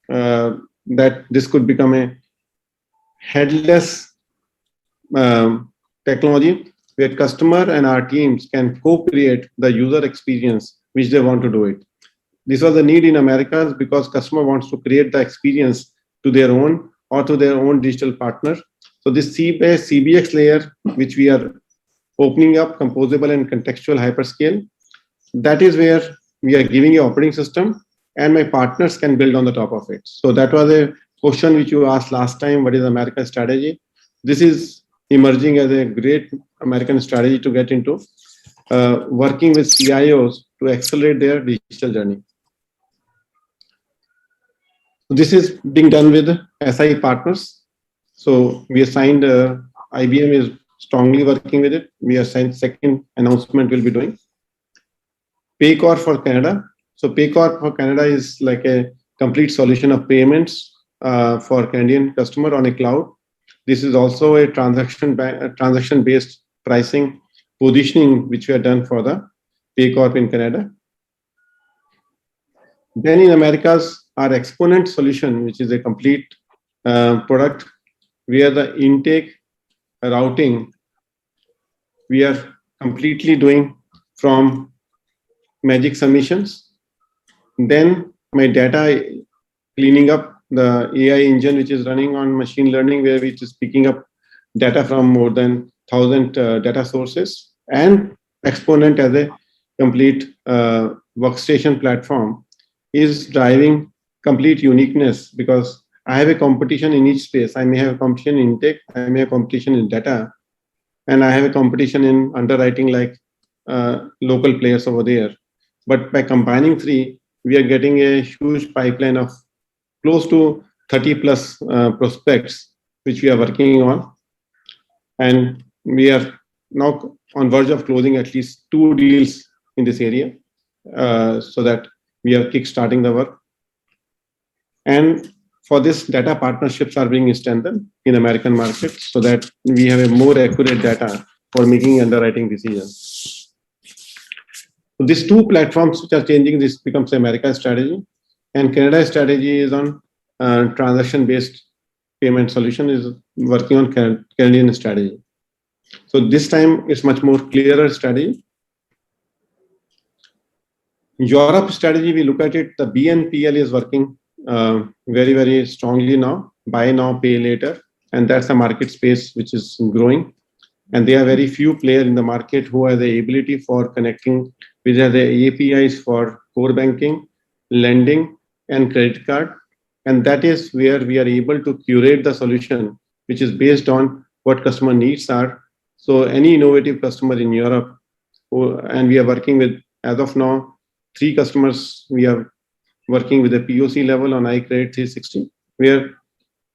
that this could become a headless technology where customer and our teams can co-create the user experience which they want to do it. This was the need in Americas because customer wants to create the experience to their own or to their own digital partner. So this C-based CBX layer, which we are opening up, composable and contextual hyperscale, that is where we are giving a operating system and my partners can build on the top of it. So that was a question which you asked last time, what is America's strategy? This is emerging as a great American strategy to get into, working with CIOs to accelerate their digital journey. This is being done with SI partners. So we assigned, IBM is strongly working with it. We assigned second announcement we'll be doing. Paycor for Canada. So Paycor for Canada is like a complete solution of payments for Canadian customer on a cloud. This is also a transaction-based pricing positioning which we have done for the Paycorp in Canada. Then in Americas, our Exponent solution, which is a complete product where the intake routing we are completely doing from Magic Submissions. Then my data cleaning up the AI engine, which is running on machine learning, where which is picking up data from more than 1,000 data sources, and Exponent as a complete workstation platform is driving complete uniqueness because I have a competition in each space. I may have a competition in intake, I may have competition in data, and I have a competition in underwriting like local players over there. But by combining three, we are getting a huge pipeline of close to 30 plus prospects, which we are working on. And we are now on verge of closing at least 2 deals in this area so that we are kickstarting the work. And for this, data partnerships are being strengthened in American markets so that we have a more accurate data for making underwriting decisions. So these 2 platforms which are changing, this becomes America's strategy. And Canada's strategy is on transaction-based payment solution, is working on Canadian strategy. So this time it's much more clearer strategy. Europe strategy, we look at it, the BNPL is working very, very strongly now, buy now, pay later. And that's a market space which is growing. And there are very few players in the market who have the ability for connecting with the APIs for core banking, lending, and credit card. And that is where we are able to curate the solution, which is based on what customer needs are. So any innovative customer in Europe, and we are working with, as of now, 3 customers, we are working with a POC level on iCredit 360, where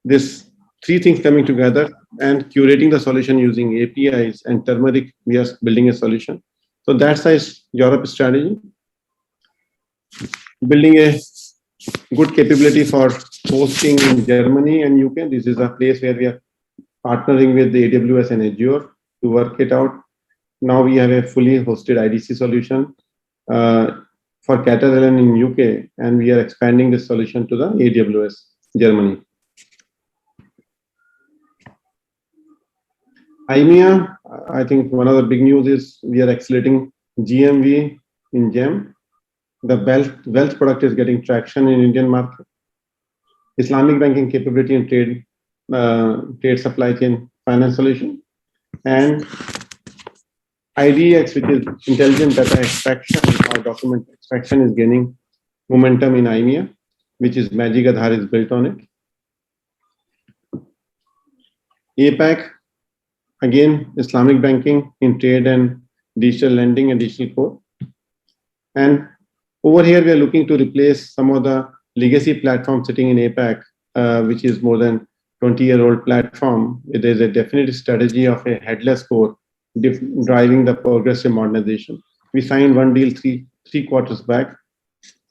this 3 things coming together and curating the solution using APIs and Turmeric, we are building a solution. So that's a Europe strategy. Building a good capability for hosting in Germany and UK. This is a place where we are partnering with the AWS and Azure to work it out. Now we have a fully hosted IDC solution for Catalan in UK, and we are expanding this solution to the AWS Germany. IMEA, I think one of the big news is we are accelerating GMV in GEM. The wealth product is getting traction in Indian market. Islamic banking capability and trade supply chain finance solution. And IDX, which is intelligent data extraction or document extraction, is gaining momentum in IMEA, which is Magic Aadhaar is built on it. APAC, again, Islamic banking in trade and digital lending and digital core. And over here, we are looking to replace some of the legacy platforms sitting in APAC, which is more than 20-year-old platform. It is a definite strategy of a headless core driving the progressive modernization. We signed 1 deal three quarters back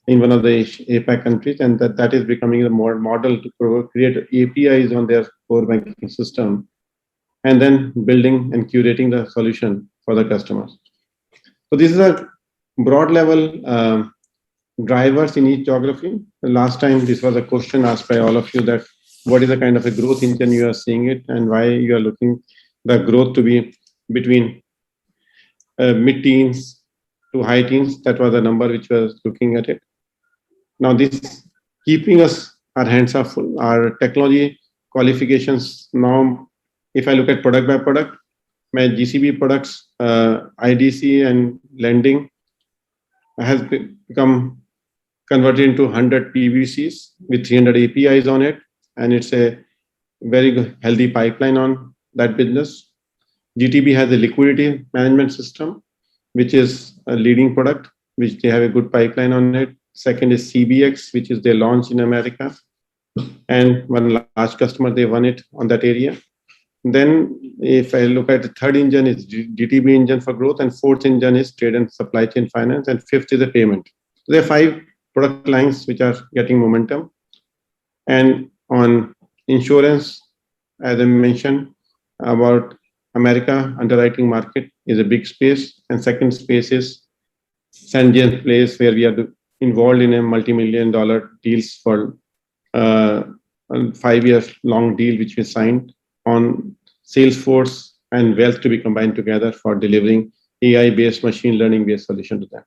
in one of the APAC countries, and that is becoming the more model to create APIs on their core banking system, and then building and curating the solution for the customers. So this is a broad level drivers in each geography. Last time, this was a question asked by all of you that what is the kind of a growth engine you are seeing it and why you are looking the growth to be between mid-teens to high teens. That was the number which was looking at it. Now, this keeping us, our hands are full. Our technology qualifications now, if I look at product by product, my GCB products, IDC and lending has become converted into 100 PVCs with 300 APIs on it. And it's a very good, healthy pipeline on that business. GTB has a liquidity management system, which is a leading product, which they have a good pipeline on it. Second is CBX, which is they launched in America. And one large customer, they won it on that area. Then if I look at the third engine is GTB engine for growth, and fourth engine is trade and supply chain finance, and fifth is the payment. So there are 5 product lines which are getting momentum. And on insurance, as I mentioned about America, underwriting market is a big space. And second space is Sanjay's place, where we are involved in a multi-million-dollar deals for a 5 years long deal, which we signed on Salesforce and wealth to be combined together for delivering AI-based, machine learning-based solution to them.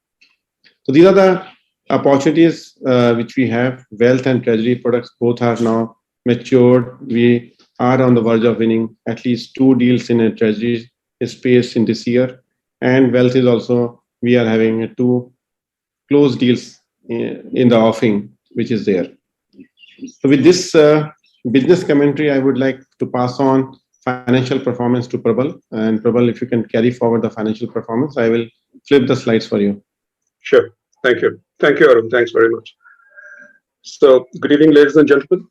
So these are the opportunities which we have. Wealth and treasury products both are now matured. We are on the verge of winning at least 2 deals in a treasury space in this year. And wealth is also, we are having 2 closed deals in the offing, which is there. So with this business commentary, I would like to pass on financial performance to Prabal. And Prabal, if you can carry forward the financial performance, I will flip the slides for you. Sure. Thank you. Thank you, Arun. Thanks very much. So good evening, ladies and gentlemen.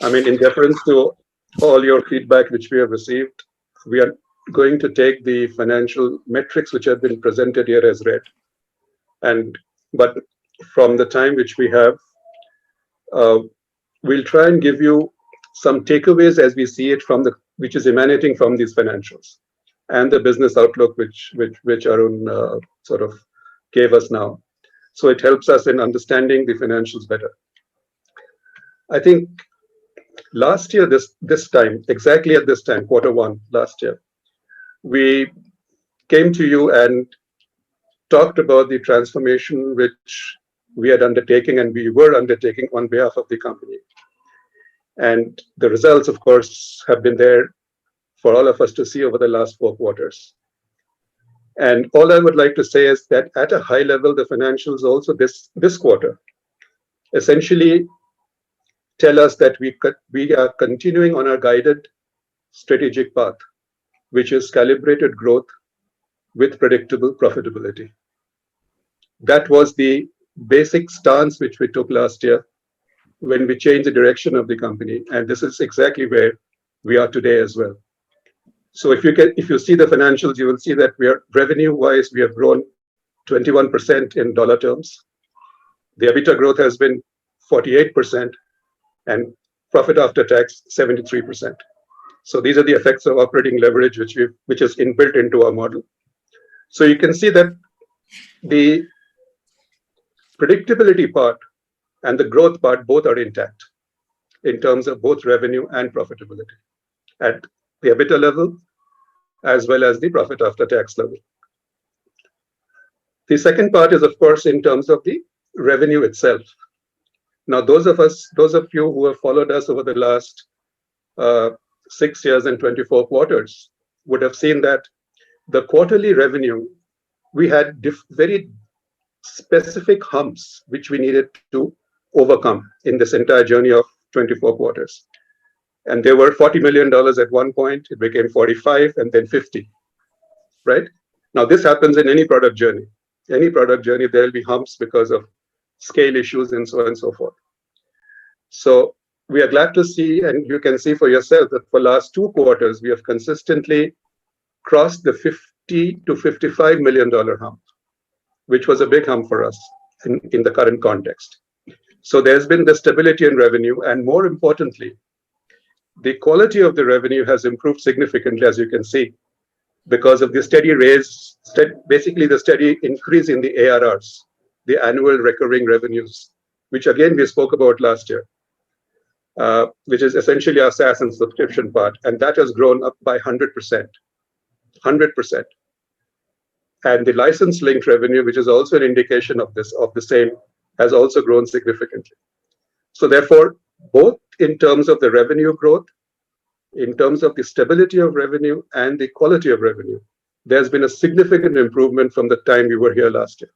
I mean, in deference to all your feedback which we have received, we are going to take the financial metrics which have been presented here as read. But from the time which we have, we'll try and give you some takeaways as we see it from which is emanating from these financials and the business outlook which Arun sort of gave us now. So it helps us in understanding the financials better. I think last year, this time, exactly at this time, Q1 last year, we came to you and talked about the transformation which we had undertaken and we were undertaking on behalf of the company. And the results, of course, have been there for all of us to see over the last 4 quarters. And all I would like to say is that at a high level, the financials also this quarter essentially tell us that we are continuing on our guided strategic path, which is calibrated growth with predictable profitability. That was the basic stance which we took last year when we changed the direction of the company. And this is exactly where we are today as well. So if you see the financials, you will see that we are revenue-wise, we have grown 21% in dollar terms. The EBITDA growth has been 48% and profit after tax 73%. So these are the effects of operating leverage which is inbuilt into our model. So you can see that the predictability part and the growth part both are intact in terms of both revenue and profitability at the EBITDA level as well as the profit after tax level. The second part is, of course, in terms of the revenue itself. Now, those of you who have followed us over the last 6 years and 24 quarters would have seen that the quarterly revenue, we had very specific humps which we needed to overcome in this entire journey of 24 quarters. And they were $40 million at one point, it became 45 and then 50, right? Now, this happens in any product journey. Any product journey, there will be humps because of scale issues and so on and so forth. So we are glad to see, and you can see for yourself that for last 2 quarters, we have consistently crossed the $50 to $55 million hump, which was a big hump for us in the current context. So there's been the stability in revenue, and more importantly, the quality of the revenue has improved significantly, as you can see, because of the steady raise, basically the steady increase in the ARRs the annual recurring revenues, which again we spoke about last year, which is essentially our SaaS and subscription part, and that has grown up by 100%. 100%. And the license-linked revenue, which is also an indication of the same, has also grown significantly. So therefore, both in terms of the revenue growth, in terms of the stability of revenue and the quality of revenue, there's been a significant improvement from the time we were here last year.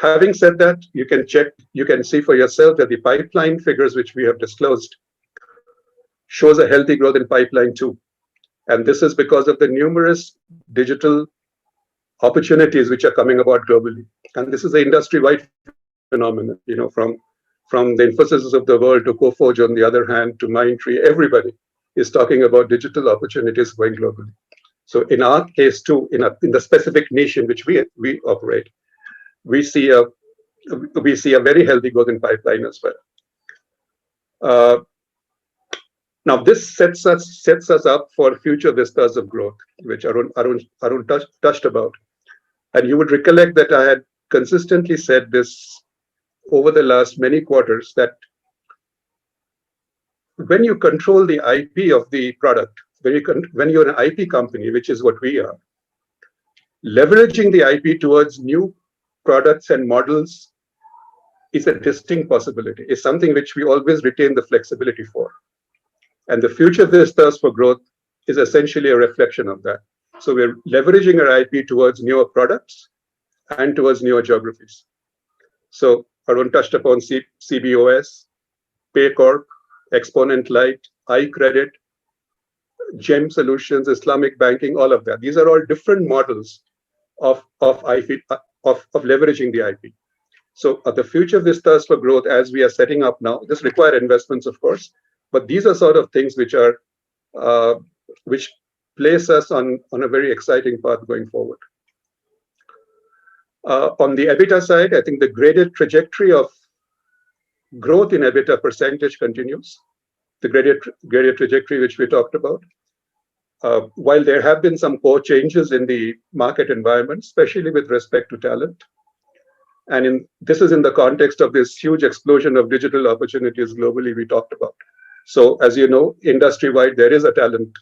Having said that, you can see for yourself that the pipeline figures which we have disclosed shows a healthy growth in pipeline too. And this is because of the numerous digital opportunities which are coming about globally. And this is an industry-wide phenomenon, from the Infosys of the world to Coforge on the other hand, to Mindtree, everybody is talking about digital opportunities going globally. So in our case too, in the specific niche in which we operate, we see a very healthy growth in pipeline as well. Now this sets us up for future vistas of growth, which Arun touched about. And you would recollect that I had consistently said this over the last many quarters, that when you control the IP of the product, when you're an IP company, which is what we are, leveraging the IP towards new products and models is a distinct possibility. It's something which we always retain the flexibility for. And the future vistas for growth is essentially a reflection of that. So we're leveraging our IP towards newer products and towards newer geographies. So Arun touched upon CBOS, PayCorp, Exponent Light, iCredit, GEM Solutions, Islamic Banking, all of that. These are all different models of IP, of leveraging the IP. So the future vistas for growth, as we are setting up now, this require investments, of course, but these are sort of things which place us on a very exciting path going forward. On the EBITDA side, I think the graded trajectory of growth in EBITDA percentage continues, the graded trajectory which we talked about. While there have been some core changes in the market environment, especially with respect to talent, and this is in the context of this huge explosion of digital opportunities globally we talked about. So as you know, industry-wide, there is a talent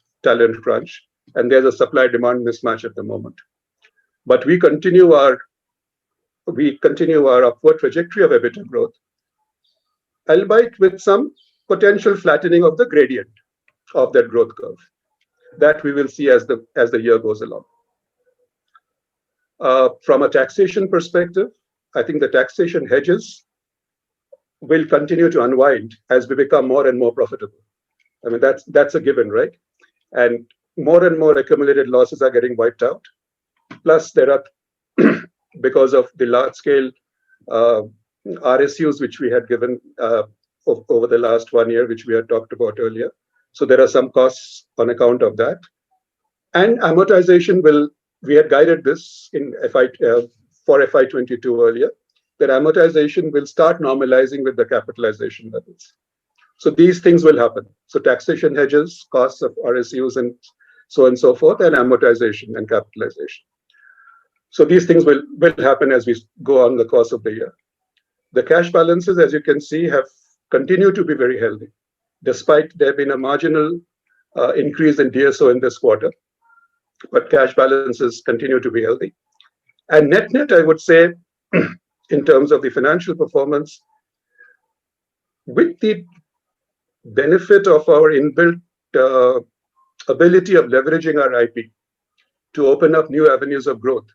crunch, and there's a supply-demand mismatch at the moment. But we continue our upward trajectory of EBITDA growth, albeit with some potential flattening of the gradient of that growth curve. That we will see as the year goes along. From a taxation perspective, I think the taxation hedges will continue to unwind as we become more and more profitable. I mean, that's a given, right? And more accumulated losses are getting wiped out. Plus, there are, because of the large-scale RSUs which we had given over the last 1 year, which we had talked about earlier. So there are some costs on account of that. And amortization we had guided this in for FY22 earlier, that amortization will start normalizing with the capitalization levels. So these things will happen. So taxation hedges, costs of RSUs and so on and so forth, and amortization and capitalization. So these things will happen as we go on the course of the year. The cash balances, as you can see, have continued to be very healthy, despite there being a marginal increase in DSO in this quarter. But cash balances continue to be healthy. And net, I would say, in terms of the financial performance, with the benefit of our inbuilt ability of leveraging our IP to open up new avenues of growth,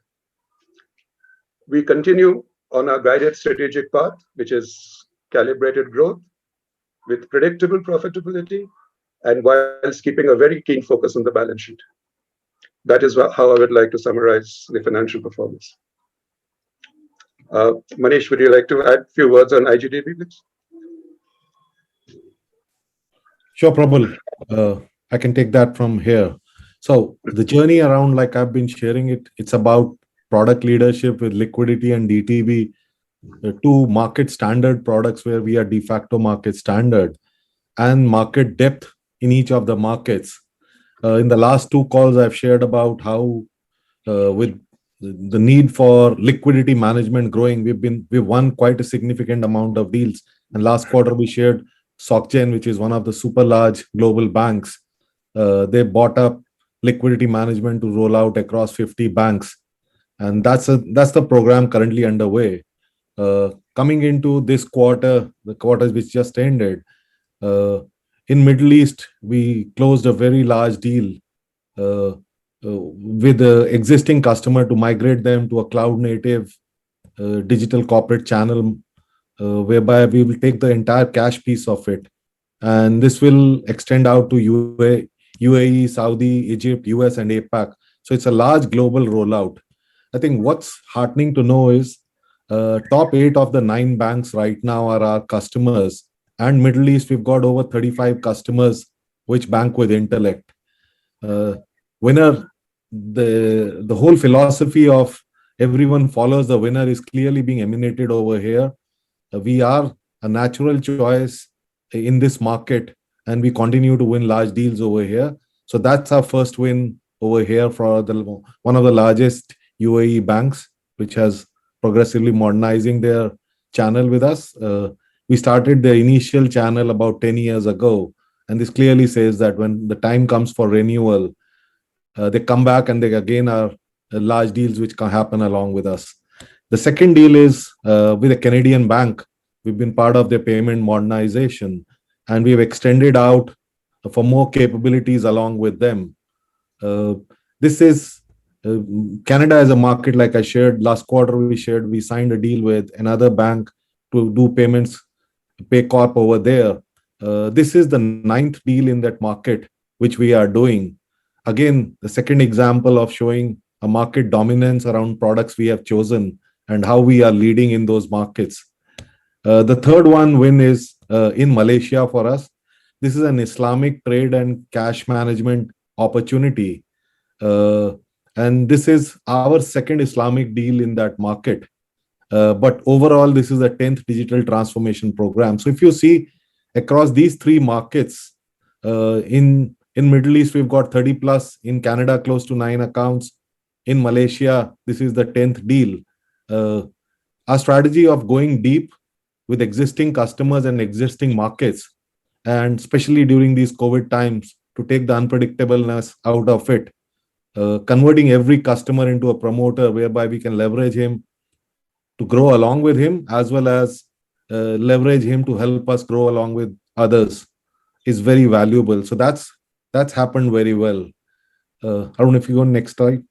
we continue on our guided strategic path, which is calibrated growth with predictable profitability, and whilst keeping a very keen focus on the balance sheet. That is how I would like to summarize the financial performance. Manish, would you like to add a few words on IGDB, please? Sure, Prabal. I can take that from here. So the journey around, like I've been sharing it, it's about product leadership with liquidity and DTB, two market standard products where we are de facto market standard, and market depth in each of the markets. In the last two calls, I've shared about how with the need for liquidity management growing, we've won quite a significant amount of deals. And last quarter we shared SocGen, which is one of the super large global banks. They bought up liquidity management to roll out across 50 banks, and that's the program currently underway. Coming into this quarter, the quarter which just ended, in Middle East, we closed a very large deal with the existing customer to migrate them to a cloud native digital corporate channel, whereby we will take the entire cash piece of it. And this will extend out to UAE, Saudi, Egypt, US, and APAC. So it's a large global rollout. I think what's heartening to know is top 8 of the 9 banks right now are our customers. And Middle East, we've got over 35 customers which bank with Intellect. Winner, the whole philosophy of everyone follows the winner is clearly being emanated over here. We are a natural choice in this market, and we continue to win large deals over here. So that's our first win over here for one of the largest UAE banks, which has progressively modernizing their channel with us. We started the initial channel about 10 years ago, and this clearly says that when the time comes for renewal, they come back and they again are large deals which can happen along with us. The second deal is with a Canadian bank. We've been part of their payment modernization, and we've extended out for more capabilities along with them. This is Canada as a market, like I shared last quarter, we signed a deal with another bank to do payments, Paycorp over there. This is the 9th deal in that market, which we are doing. Again, the second example of showing a market dominance around products we have chosen and how we are leading in those markets. The third one win is in Malaysia for us. This is an Islamic trade and cash management opportunity. And this is our second Islamic deal in that market. But overall, this is the 10th digital transformation program. So if you see across these 3 markets, in Middle East, we've got 30 plus, in Canada, close to 9 accounts. In Malaysia, this is the 10th deal. Our strategy of going deep with existing customers and existing markets, and especially during these COVID times, to take the unpredictableness out of it, converting every customer into a promoter whereby we can leverage him to grow along with him, as well as leverage him to help us grow along with others, is very valuable. So that's happened very well. Arun, if you go next slide.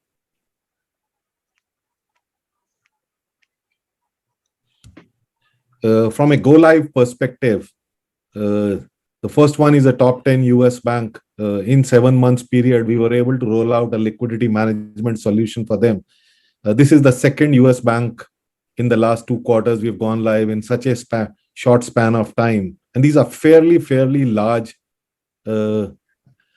From a go live perspective, the first one is a top 10 US bank. In 7 months period, we were able to roll out a liquidity management solution for them. This is the second US bank in the last 2 quarters we've gone live in such a short span of time. And these are fairly large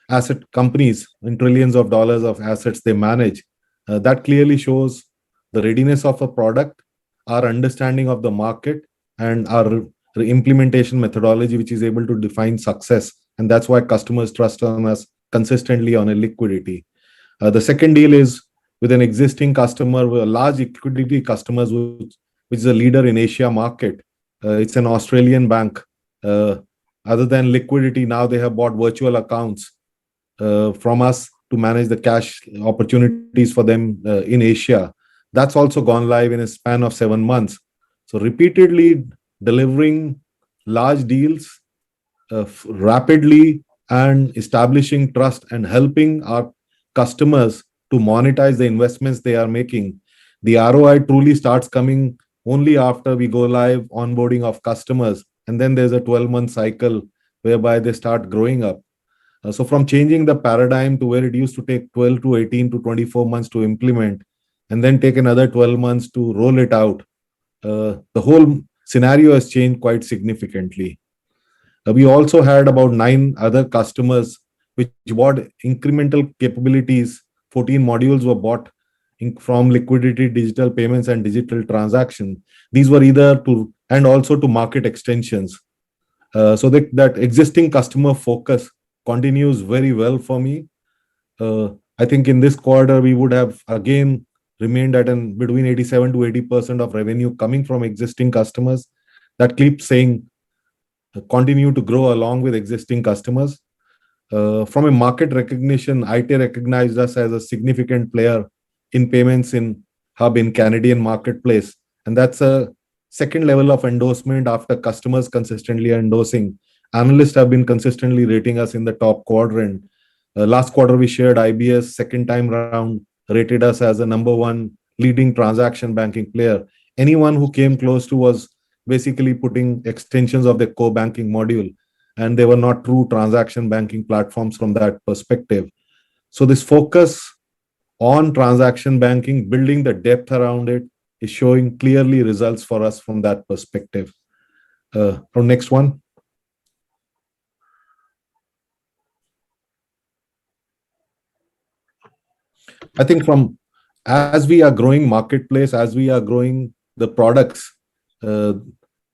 asset companies in trillions of dollars of assets they manage. That clearly shows the readiness of a product, our understanding of the market, and our implementation methodology, which is able to define success. And that's why customers trust on us consistently on a liquidity. The second deal is with an existing customer, with a large liquidity customers, which is a leader in Asia market. It's an Australian bank. Other than liquidity, now they have bought virtual accounts from us to manage the cash opportunities for them in Asia. That's also gone live in a span of 7 months. So repeatedly delivering large deals rapidly and establishing trust and helping our customers to monetize the investments they are making. The ROI truly starts coming only after we go live onboarding of customers. And then there's a 12-month cycle whereby they start growing up. So from changing the paradigm to where it used to take 12 to 18 to 24 months to implement, and then take another 12 months to roll it out, the whole scenario has changed quite significantly. We also had about 9 other customers which bought incremental capabilities. 14 modules were bought from liquidity, digital payments, and digital transaction. These were either to, and also to market extensions. So that existing customer focus continues very well for me. I think in this quarter, we would have again remained at between 87 to 80% of revenue coming from existing customers. That keeps saying continue to grow along with existing customers. From a market recognition, IT recognized us as a significant player in payments in hub in Canadian marketplace. And that's a second level of endorsement after customers consistently endorsing. Analysts have been consistently rating us in the top quadrant. Last quarter, we shared IBS, second time round, rated us as a number one leading transaction banking player. Anyone who came close to was basically putting extensions of the core banking module, and they were not true transaction banking platforms from that perspective. So this focus on transaction banking, building the depth around it, is showing clearly results for us from that perspective. Our next one. I think as we are growing marketplace, as we are growing the products, the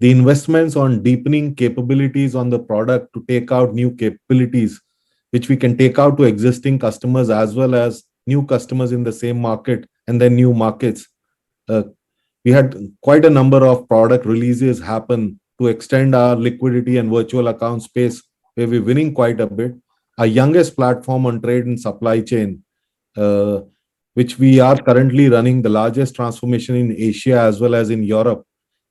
investments on deepening capabilities on the product to take out new capabilities, which we can take out to existing customers as well as new customers in the same market and then new markets. We had quite a number of product releases happen to extend our liquidity and virtual account space, where we're winning quite a bit. Our youngest platform on trade and supply chain, which we are currently running the largest transformation in Asia as well as in Europe.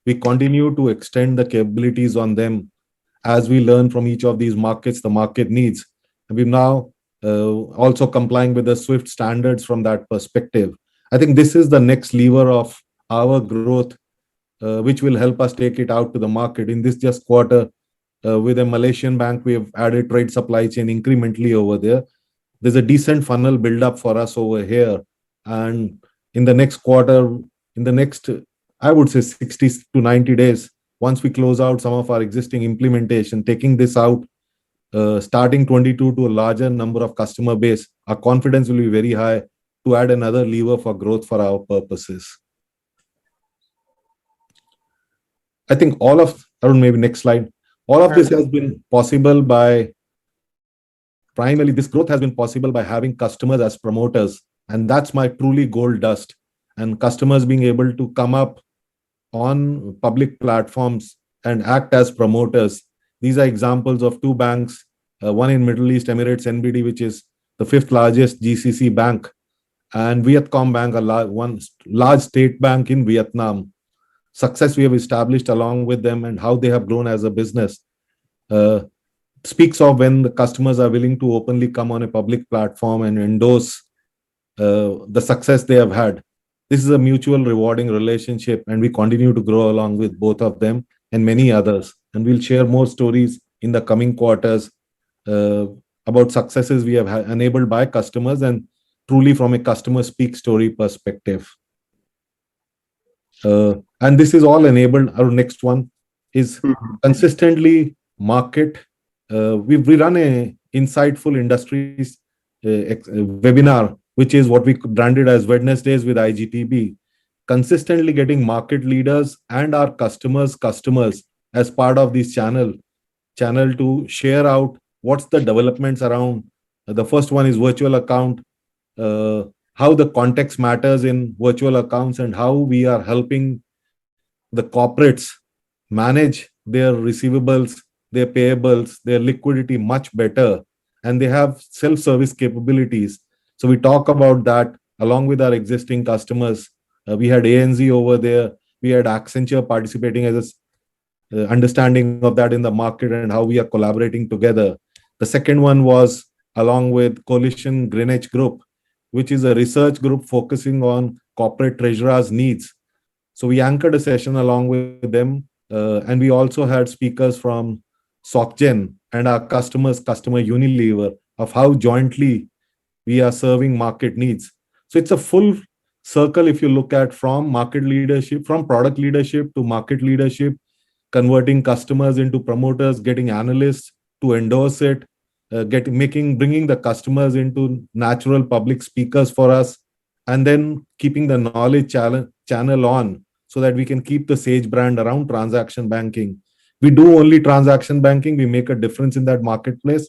We continue to extend the capabilities on them as we learn from each of these markets, the market needs. And we're now also complying with the SWIFT standards from that perspective. I think this is the next lever of our growth, which will help us take it out to the market. In this just quarter, with a Malaysian bank, we have added trade supply chain incrementally over there. There's a decent funnel build up for us over here. And in the next quarter, in the next, I would say 60 to 90 days, once we close out some of our existing implementation, taking this out, starting 22 to a larger number of customer base, our confidence will be very high to add another lever for growth for our purposes. I think Arun, maybe next slide. All of this has been possible by, primarily this growth has been possible by having customers as promoters. And that's my truly gold dust. And customers being able to come up on public platforms and act as promoters. These are examples of two banks, one in Middle East, Emirates NBD, which is the fifth largest GCC bank, and Vietcombank, one large state bank in Vietnam. Success we have established along with them and how they have grown as a business speaks of when the customers are willing to openly come on a public platform and endorse the success they have had. This is a mutual rewarding relationship, and we continue to grow along with both of them and many others. And we'll share more stories in the coming quarters about successes we have enabled by customers and truly from a customer speak story perspective. And this is all enabled. Our next one is consistently market. We run a insightful industries webinar, which is what we branded as Wednesdays with IGTB, consistently getting market leaders and our customers as part of this channel to share out what's the developments around. The first one is virtual account, how the context matters in virtual accounts and how we are helping the corporates manage their receivables, their payables, their liquidity much better, and they have self-service capabilities. So we talk about that along with our existing customers. We had ANZ over there. We had Accenture participating as a understanding of that in the market and how we are collaborating together. The second one was along with Coalition Greenwich Group, which is a research group focusing on corporate treasurers' needs. So we anchored a session along with them, and we also had speakers from SocGen and our customer Unilever of how jointly we are serving market needs. So it's a full circle if you look at from market leadership, from product leadership to market leadership, converting customers into promoters, getting analysts to endorse it, bringing the customers into natural public speakers for us, and then keeping the knowledge channel on so that we can keep the Sage brand around transaction banking. We do only transaction banking. We make a difference in that marketplace,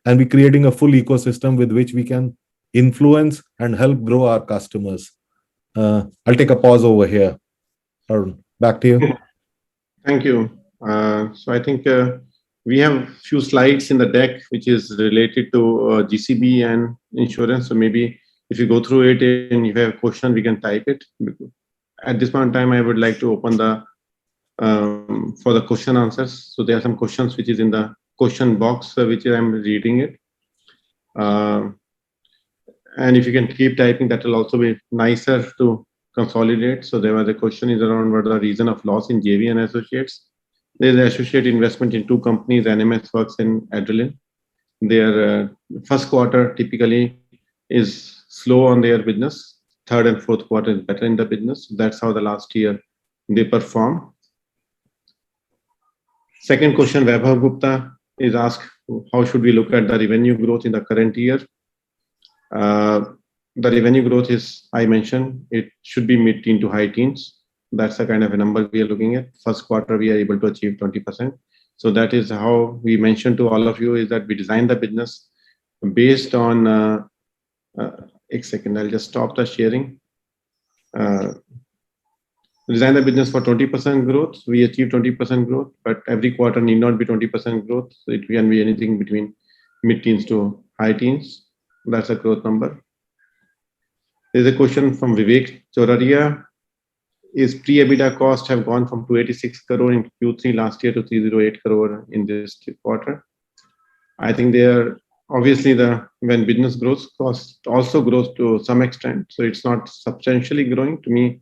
and we're creating a full ecosystem with which we can influence and help grow our customers. I'll take a pause over here. Arun, back to you. Thank you. So I think we have few slides in the deck which is related to GCB and insurance. So maybe if you go through it and if you have a question, we can type it. At this point in time, I would like to open the for the question answers. So there are some questions which is in the question box, which I'm reading it. And if you can keep typing, that will also be nicer to consolidate. So there was a question is around what the reason of loss in JV and associates. There's an associate investment in two companies, NMS Works and Adrenaline. Their first quarter typically is slow on their business. Third and fourth quarter is better in the business. That's how the last year they perform. Second question, Vaibhav Gupta is asked, how should we look at the revenue growth in the current year? The revenue growth is, I mentioned, it should be mid-teen to high teens. That's the kind of a number we are looking at. First quarter, we are able to achieve 20%. So that is how we mentioned to all of you is that we designed the business based on, a second, I'll just stop the sharing. Design the business for 20% growth. We achieved 20% growth, but every quarter need not be 20% growth. So it can be anything between mid-teens to high teens. That's a growth number. There's a question from Vivek Choraria. Is pre-EBITDA cost have gone from 286 crore in Q3 last year to 308 crore in this quarter? I think they are obviously when business grows, cost also grows to some extent. So it's not substantially growing. To me,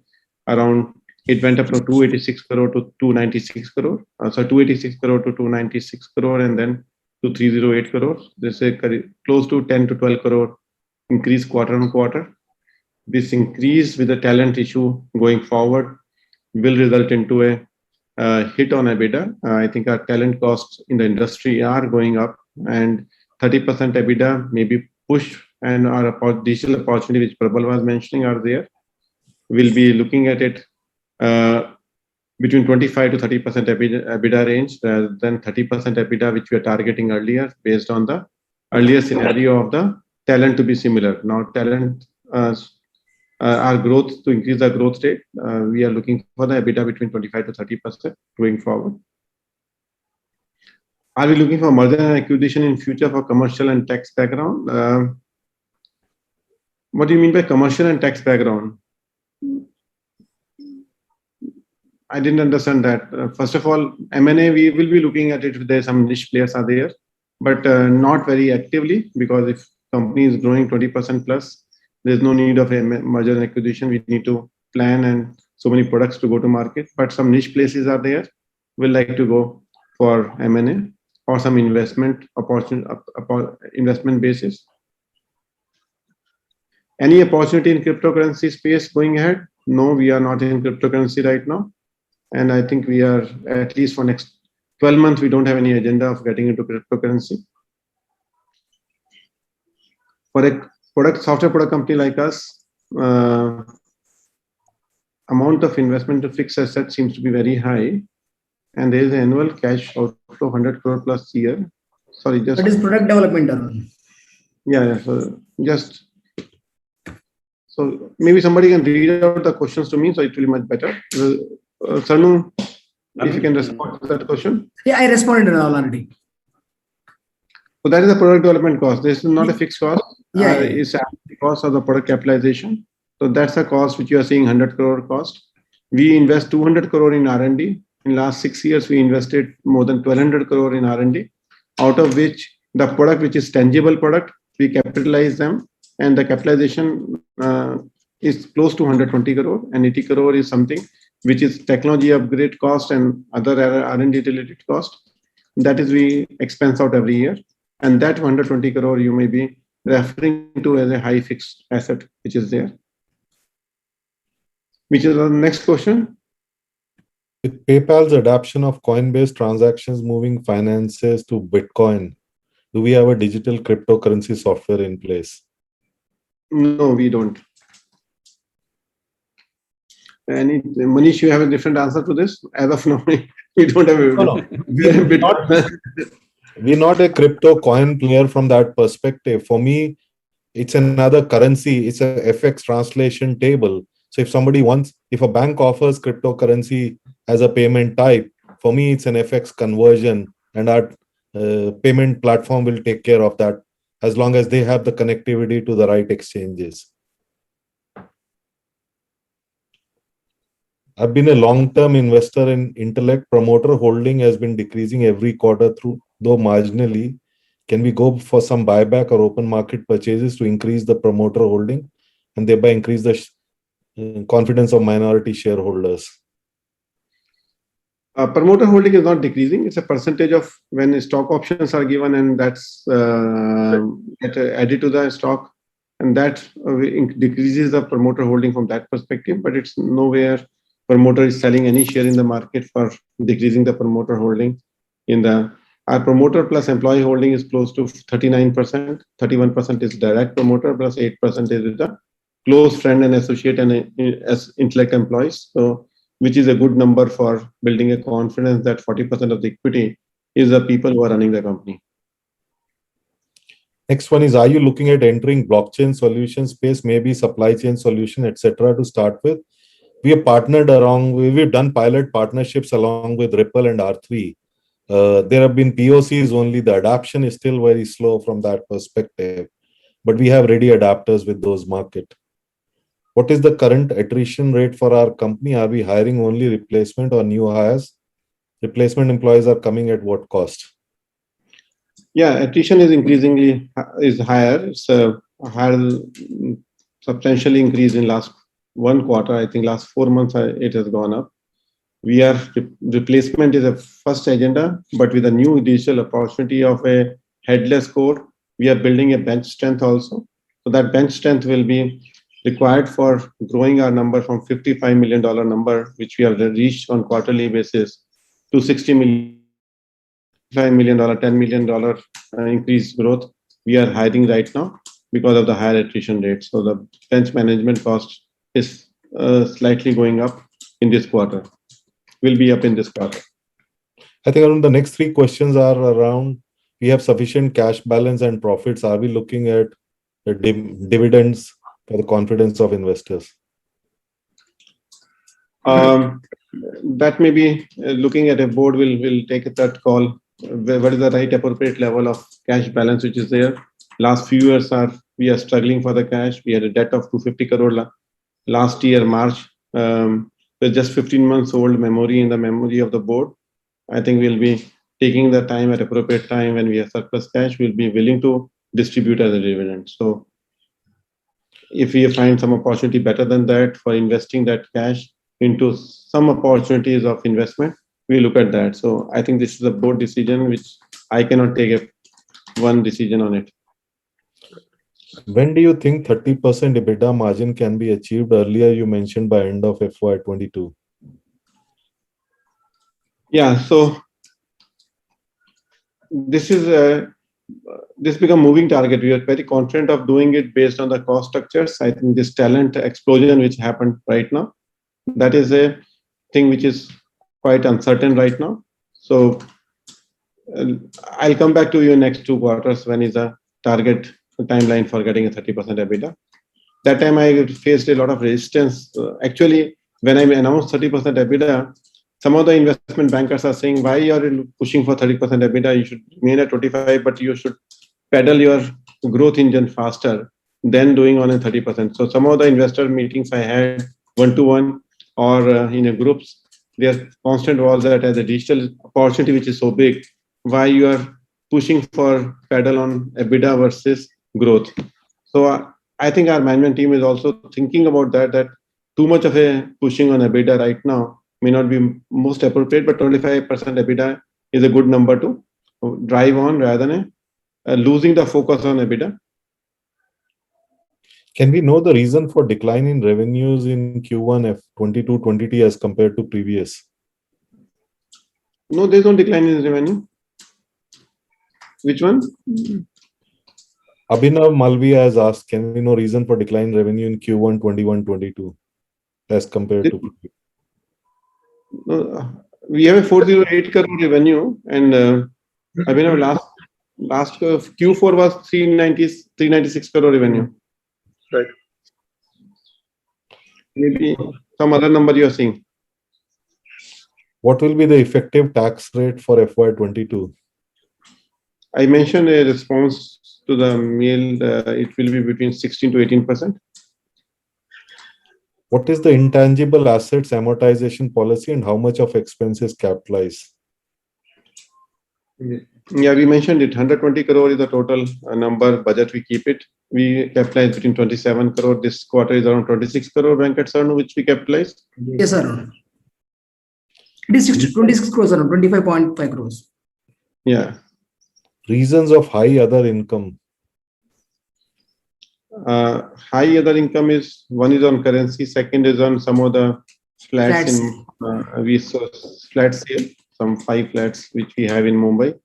around it went up from 286 crore to 296 crore. So 286 crore to 296 crore and then to 308 crore. There's a close to 10 to 12 crore increase quarter on quarter. This increase with the talent issue going forward will result into a hit on EBITDA. I think our talent costs in the industry are going up, and 30% EBITDA may be pushed, and our digital opportunity, which Prabal was mentioning, are there. We'll be looking at it between 25 to 30% EBITDA range rather than 30% EBITDA, which we are targeting earlier, based on the earlier scenario of the talent to be similar. Now, talent, our growth to increase the growth rate, we are looking for the EBITDA between 25 to 30% going forward. Are we looking for merger and acquisition in future for commercial and tax background? What do you mean by commercial and tax background? I didn't understand that. First of all, M&A, we will be looking at it if there's some niche players are there, but not very actively, because if company is growing 20% plus, there's no need of a merger and acquisition. We need to plan and so many products to go to market, but some niche places are there. We'll like to go for M&A or some investment opportunity, investment basis. Any opportunity in cryptocurrency space going ahead? No, we are not in cryptocurrency right now. And I think we are, at least for next 12 months, we don't have any agenda of getting into cryptocurrency. For a software product company like us, amount of investment to fixed assets seems to be very high, and there is an annual cash outflow 100 crore plus year. Sorry, just. What is product development, Arun? Yeah. So maybe somebody can read out the questions to me, so it will be much better. Sarnu, if you can respond to that question. Yeah, I responded already. So that is the product development cost. This is not a fixed cost. Yeah. It's the cost of the product capitalization. So that's the cost which you are seeing 100 crore cost. We invest 200 crore in R&D. In last 6 years, we invested more than 1,200 crore in R&D, out of which the product which is tangible product, we capitalize them, and the capitalization is close to 120 crore, and 80 crore is something which is technology upgrade cost and other R&D related cost. That is we expense out every year. And that 120 crore you may be referring to as a high fixed asset, which is there. Which is the next question. With PayPal's adoption of Coinbase transactions moving finances to Bitcoin, do we have a digital cryptocurrency software in place? No, we don't. Manish, you have a different answer to this? As of now, we don't have a. No. We're not a crypto coin player from that perspective. For me, it's another currency. It's a FX translation table. So if a bank offers cryptocurrency as a payment type, for me, it's an FX conversion, and our payment platform will take care of that as long as they have the connectivity to the right exchanges. I've been a long-term investor in Intellect. Promoter holding has been decreasing every quarter though marginally. Can we go for some buyback or open market purchases to increase the promoter holding and thereby increase the confidence of minority shareholders? Promoter holding is not decreasing. It's a percentage of when stock options are given, and that's added to the stock, and that decreases the promoter holding from that perspective. But it's nowhere promoter is selling any share in the market for decreasing the promoter holding. Our promoter plus employee holding is close to 39%. 31% is direct promoter plus 8% is the close friend and associate and as Intellect employees. So, which is a good number for building a confidence that 40% of the equity is the people who are running the company. Next one is, are you looking at entering blockchain solution space, maybe supply chain solution, etc. to start with? We have partnered we've done pilot partnerships along with Ripple and R3. There have been POCs only. The adoption is still very slow from that perspective, but we have ready adapters with those market. What is the current attrition rate for our company? Are we hiring only replacement or new hires? Replacement employees are coming at what cost? Yeah, attrition is increasingly higher. It's higher, substantially increased in last 1 quarter. I think last 4 months it has gone up. Replacement is a first agenda, but with a new digital opportunity of a headless core, we are building a bench strength also. So that bench strength will be required for growing our number from $55 million number, which we have reached on quarterly basis, to $60 million, $5 million, $10 million increased growth. We are hiring right now because of the higher attrition rate. So the bench management cost is slightly going up in this quarter. Will be up in this quarter. I think around the next 3 questions are around, we have sufficient cash balance and profits. Are we looking at dividends for the confidence of investors? That may be looking at a board will take that call. What is the right appropriate level of cash balance which is there? Last few years we are struggling for the cash. We had a debt of 250 crore last year, March. With just 15 months old memory in the memory of the board. I think we'll be taking the time at appropriate time when we have surplus cash, we'll be willing to distribute as a dividend. So if we find some opportunity better than that for investing that cash into some opportunities of investment, we look at that. So I think this is a board decision, which I cannot take one decision on it. When do you think 30% EBITDA margin can be achieved? Earlier, you mentioned by end of FY22. Yeah, so this become moving target. We are very confident of doing it based on the cost structures. I think this talent explosion which happened right now, that is a thing which is quite uncertain right now. So I'll come back to you next 2 quarters when is the target timeline for getting a 30% EBITDA. That time I faced a lot of resistance. Actually, when I announced 30% EBITDA, some of the investment bankers are saying, why are you pushing for 30% EBITDA? You should remain at 25, but you should pedal your growth engine faster than doing on a 30%. So some of the investor meetings I had one-to-one or in groups, their constant was that as a digital opportunity, which is so big, why you are pushing for pedal on EBITDA versus growth. So I think our management team is also thinking about that too much of a pushing on EBITDA right now may not be most appropriate, but 25% EBITDA is a good number to drive on rather than losing the focus on EBITDA. Can we know the reason for decline in revenues in Q1 F22-23 as compared to previous? No, there's no decline in revenue. Which one? Abhinav Malviya has asked, can we know reason for decline in revenue in Q1 21-22 as compared to previous? We have a 408 crore revenue, and Abhinav, last Q4 was 396 crore revenue. Right. maybe some other number you are seeing. What will be the effective tax rate for FY22? I mentioned a response to the mail. It will be between 16 to 18%. What is the intangible assets amortization policy and how much of expense is capitalized? Yeah, we mentioned it. 120 crore is the total number budget. We keep it. We capitalize between 27 crore. This quarter is around 26 crore, Venkat sir, which we capitalize. Yes, sir. It is 26 crores, around 25.5 crores. Yeah. Reasons of high other income. High other income is, one is on currency, second is on some of the flats Flats. in we saw flat sale, some 5 flats which we have in Mumbai,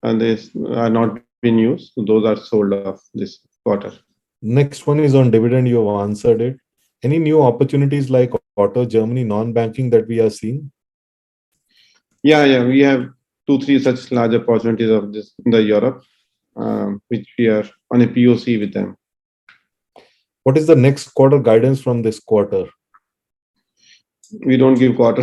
and they are not being used. So those are sold off this quarter. Next one is on dividend. You have answered it. Any new opportunities like Auto Germany non-banking that we are seeing? Yeah, we have 2-3 such large opportunities of this in the Europe, which we are on a POC with them. What is the next quarter guidance from this quarter? We don't give quarter.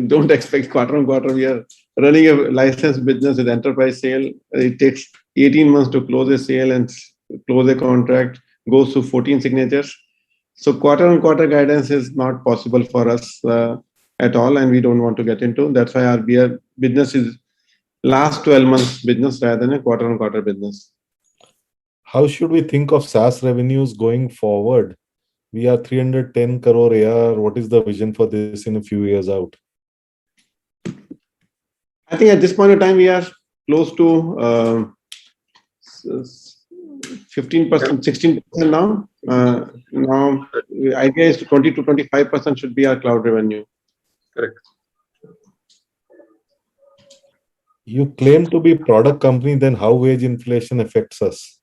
Don't expect quarter on quarter. We are running a licensed business with enterprise sale. It takes 18 months to close a sale and close a contract, goes to 14 signatures. So quarter on quarter guidance is not possible for us at all, and we don't want to get into. That's why our business is last 12 months business rather than a quarter on quarter business. How should we think of SaaS revenues going forward? We are 310 crore ARR. What is the vision for this in a few years out? I think at this point of time, we are close to 15%, 16% now. Now, the idea is 20 to 25% should be our cloud revenue. Correct. You claim to be product company, then how wage inflation affects us?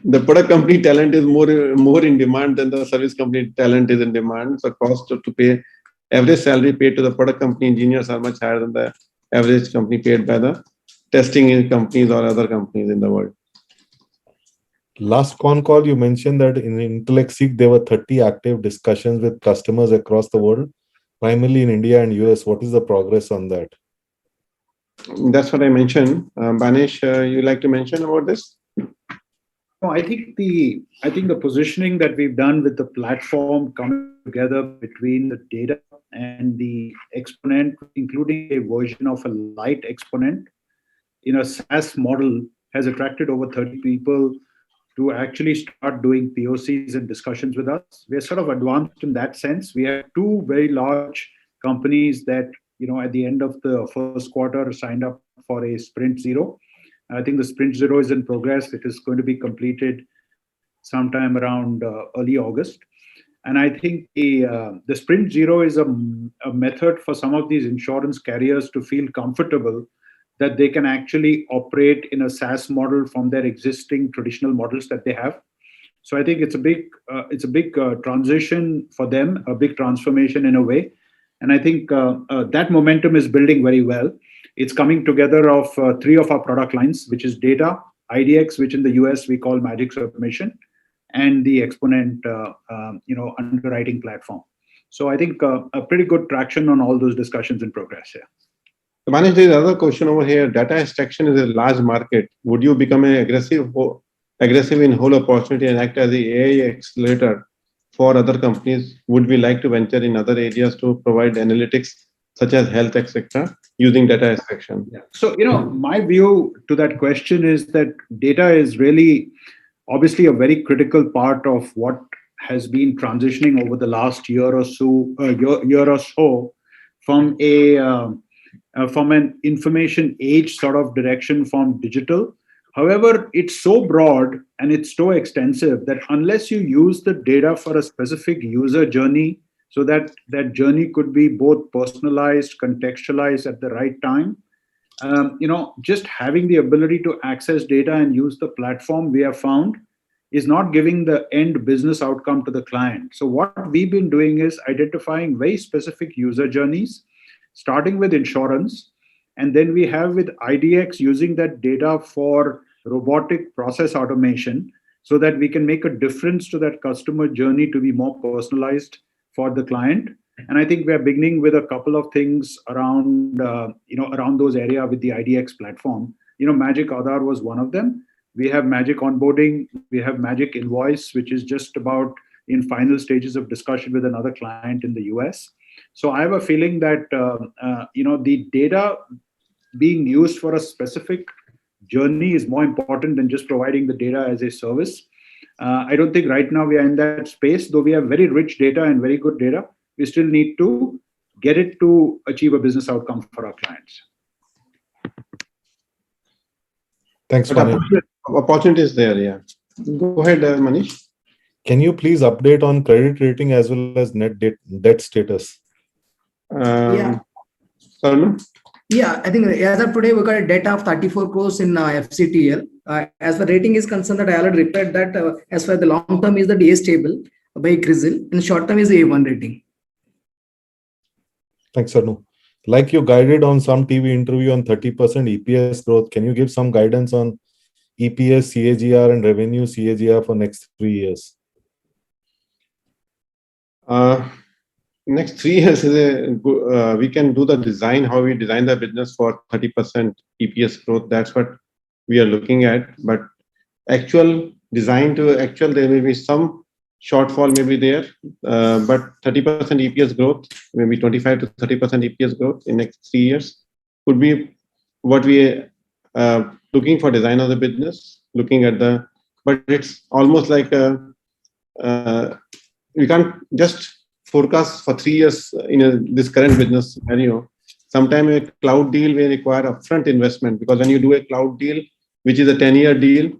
The product company talent is more in demand than the service company talent is in demand. So cost to pay, average salary paid to the product company engineers are much higher than the average company paid by the testing companies or other companies in the world. Last con call, you mentioned that in IntellectSeek, there were 30 active discussions with customers across the world, primarily in India and US. What is the progress on that? That's what I mentioned. Banesh, you like to mention about this? No, I think the positioning that we've done with the platform coming together between the data and the exponent, including a version of a light exponent in a SaaS model, has attracted over 30 people to actually start doing POCs and discussions with us. We're sort of advanced in that sense. We have 2 very large companies that, at the end of the first quarter signed up for a Sprint Zero. I think the Sprint Zero is in progress. It is going to be completed sometime around early August. And I think the Sprint Zero is a method for some of these insurance carriers to feel comfortable that they can actually operate in a SaaS model from their existing traditional models that they have. So I think it's a big transition for them, a big transformation in a way. And I think that momentum is building very well. It's coming together of 3 of our product lines, which is data, IDX, which in the US we call Magic Submission, and the Exponent, underwriting platform. So I think a pretty good traction on all those discussions in progress here. Manish, there is another question over here. Data extraction is a large market. Would you become aggressive in whole opportunity and act as the AI accelerator for other companies? Would we like to venture in other areas to provide analytics such as health, etc., using data extraction? Yeah. So, my view to that question is that data is really obviously a very critical part of what has been transitioning over the last year or so from an information age sort of direction from digital. However, it's so broad and it's so extensive that unless you use the data for a specific user journey, so that journey could be both personalized, contextualized at the right time, just having the ability to access data and use the platform, we have found, is not giving the end business outcome to the client. So what we've been doing is identifying very specific user journeys, starting with insurance, and then we have with IDX using that data for robotic process automation, so that we can make a difference to that customer journey to be more personalized for the client. And I think we are beginning with a couple of things around, around those area with the IDX platform. Magic Aadhaar was one of them. We have Magic Onboarding. We have Magic Invoice, which is just about in final stages of discussion with another client in the US. So I have a feeling that, the data being used for a specific journey is more important than just providing the data as a service. I don't think right now we are in that space, though we have very rich data and very good data. We still need to get it to achieve a business outcome for our clients. Thanks, But Manish. opportunity is there, yeah. Go ahead, Manish. Can you please update on credit rating as well as net debt status? Yeah. Sarna? Yeah, I think as of today, we got a debt of 34 crores in FCTL. As the rating is concerned, that I already replied that as far as the long term is the A stable by CRISIL, and short term is the A1 rating. Thanks, Sarnu. Like you guided on some TV interview on 30% EPS growth, can you give some guidance on EPS, CAGR, and revenue CAGR for next 3 years? Next 3 years is we can do the design, how we design the business for 30% EPS growth. That's what we are looking at. But actual design to actual, there may be some shortfall may be there, but 30% EPS growth, maybe 25 to 30% EPS growth in next 3 years could be what we looking for design of the business, looking at the, but it's almost like we can't just forecast for 3 years in this current business scenario. Sometimes a cloud deal may require upfront investment, because when you do a cloud deal, which is a 10-year deal,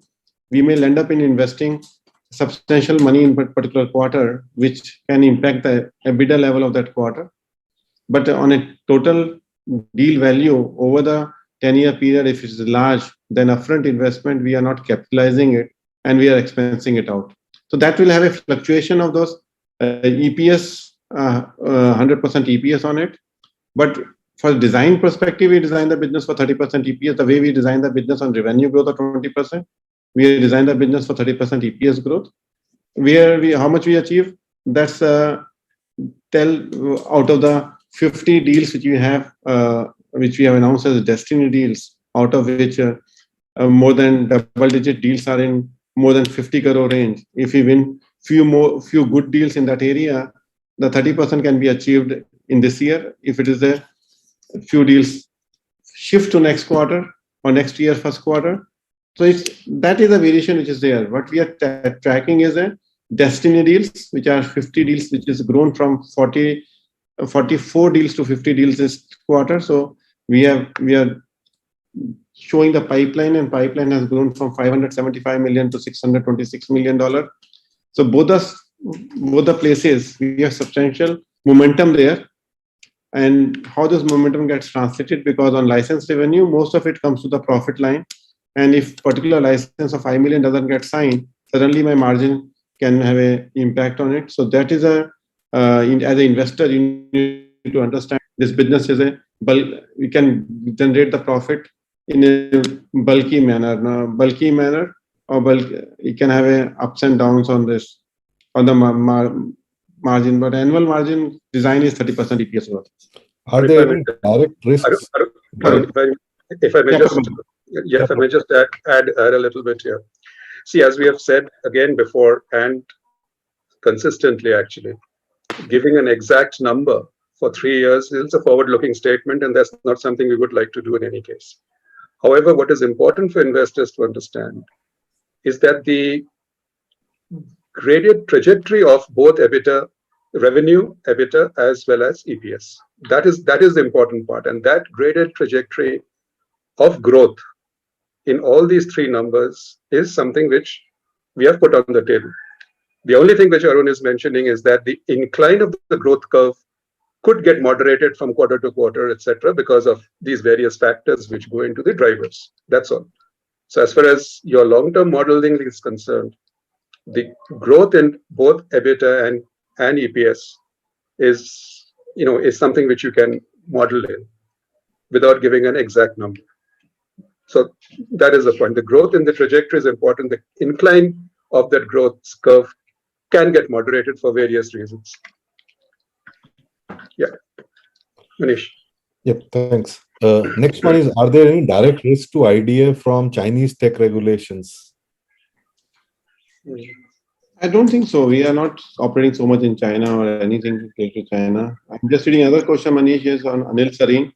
we may end up in investing substantial money in a particular quarter, which can impact the EBITDA level of that quarter. But on a total deal value over the 10-year period, if it's large, then upfront investment, we are not capitalizing it and we are expensing it out. So that will have a fluctuation of those EPS, 100% EPS on it. But for design perspective, we design the business for 30% EPS. The way we design the business on revenue growth of 20%, we design the business for 30% EPS growth. How much we achieve, that's tell out of the 50 deals which we have announced as destiny deals, out of which more than double-digit deals are in more than 50 crore range. If we win few good deals in that area, the 30% can be achieved in this year. If it is a few deals shift to next quarter or next year first quarter, so that is a variation which is there. What we are tracking is a destiny deals, which are 50 deals, which is grown from 44 deals to 50 deals this quarter. So we are showing the pipeline, and pipeline has grown from $575 million to $626 million. So both the places, we have substantial momentum there. And how this momentum gets translated, because on license revenue, most of it comes to the profit line. And if particular license of 5 million doesn't get signed, suddenly my margin can have an impact on it. So that is as an investor, you need to understand this business is a bulk. We can generate the profit in a bulky manner. You can have a ups and downs on this, on the margin. But annual margin design is 30% EPS growth. Are there any direct risks? If I may just add a little bit here. See, as we have said again before and consistently, actually, giving an exact number for 3 years is a forward-looking statement, and that's not something we would like to do in any case. However, what is important for investors to understand is that the graded trajectory of both EBITDA, revenue, EBITDA, as well as EPS. That is the important part, and that graded trajectory of growth in all these 3 numbers is something which we have put on the table. The only thing which Arun is mentioning is that the incline of the growth curve could get moderated from quarter to quarter, etc., because of these various factors which go into the drivers. That's all. So as far as your long-term modeling is concerned, the growth in both EBITDA and EPS is something which you can model in without giving an exact number. So that is the point. The growth in the trajectory is important. The incline of that growth curve can get moderated for various reasons. Yeah, Manish. Yep, thanks. Next one is, are there any direct risks to IDF from Chinese tech regulations? I don't think so. We are not operating so much in China or anything related to China. I'm just reading another question, Manish, is on Anil Sareen.